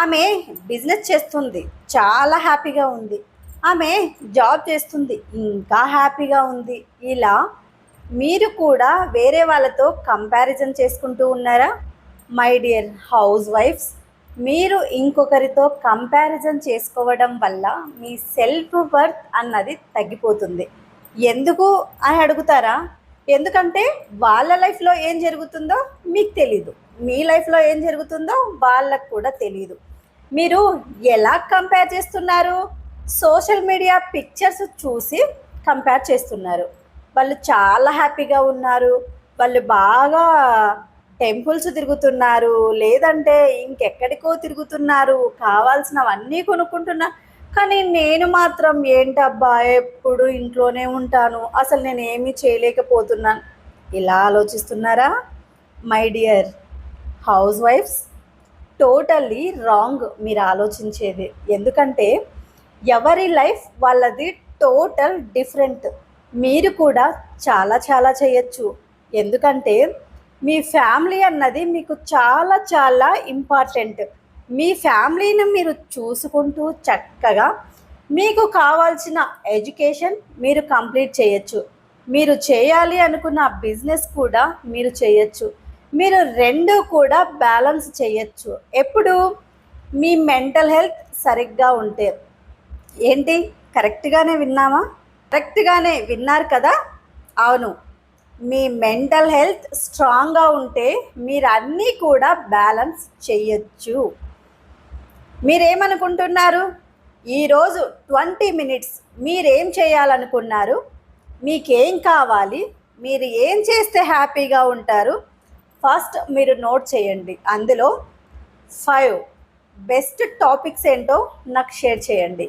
ఆమె బిజినెస్ చేస్తుంది, చాలా హ్యాపీగా ఉంది. ఆమె జాబ్ చేస్తుంది, ఇంకా హ్యాపీగా ఉంది. ఇలా మీరు కూడా వేరే వాళ్ళతో కంపారిజన్ చేసుకుంటూ ఉన్నారా? మై డియర్ హౌస్ వైఫ్స్, మీరు ఇంకొకరితో కంపారిజన్ చేసుకోవడం వల్ల మీ సెల్ఫ్ వర్త్ అన్నది తగ్గిపోతుంది. ఎందుకు అని అడుగుతారా? ఎందుకంటే వాళ్ళ లైఫ్లో ఏం జరుగుతుందో మీకు తెలీదు, మీ లైఫ్లో ఏం జరుగుతుందో వాళ్ళకు కూడా తెలీదు. మీరు ఎలా కంపేర్ చేస్తున్నారు? సోషల్ మీడియా పిక్చర్స్ చూసి కంపేర్ చేస్తున్నారు. వాళ్ళు చాలా హ్యాపీగా ఉన్నారు, వాళ్ళు బాగా టెంపుల్స్ తిరుగుతున్నారు, లేదంటే ఇంకెక్కడికో తిరుగుతున్నారు, కావాల్సినవన్నీ కొనుక్కుంటున్నారు. కానీ నేను మాత్రం ఏంటబ్బా ఎప్పుడు ఇంట్లోనే ఉంటాను, అసలు నేను ఏమీ చేయలేకపోతున్నాను, ఇలా ఆలోచిస్తున్నారా? మై డియర్ హౌస్ వైఫ్స్, టోటల్లీ రాంగ్ మీరు ఆలోచించేది. ఎందుకంటే ఎవరి లైఫ్ వాళ్ళది టోటల్ డిఫరెంట్. మీరు కూడా చాలా చాలా చేయొచ్చు. ఎందుకంటే మీ ఫ్యామిలీ అన్నది మీకు చాలా చాలా ఇంపార్టెంట్. మీ ఫ్యామిలీని మీరు చూసుకుంటూ చక్కగా మీకు కావాల్సిన ఎడ్యుకేషన్ మీరు కంప్లీట్ చేయొచ్చు. మీరు చేయాలి అనుకున్న బిజినెస్ కూడా మీరు చేయొచ్చు. మీరు రెండు కూడా బ్యాలెన్స్ చేయొచ్చు. ఎప్పుడు? మీ మెంటల్ హెల్త్ సరిగ్గా ఉంటే. ఏంటి, కరెక్ట్గానే విన్నామా? కరెక్ట్గానే విన్నారు కదా. అవును, మీ మెంటల్ హెల్త్ స్ట్రాంగ్గా ఉంటే మీరు అన్నీ కూడా బ్యాలెన్స్ చేయొచ్చు. మీరేమనుకుంటున్నారు? ఈరోజు 20 మినిట్స్ మీరేం చేయాలనుకున్నారు? మీకేం కావాలి? మీరు ఏం చేస్తే హ్యాపీగా ఉంటారు? ఫస్ట్ మీరు నోట్ చేయండి. అందులో 5 బెస్ట్ టాపిక్స్ ఏంటో నాకు షేర్ చేయండి.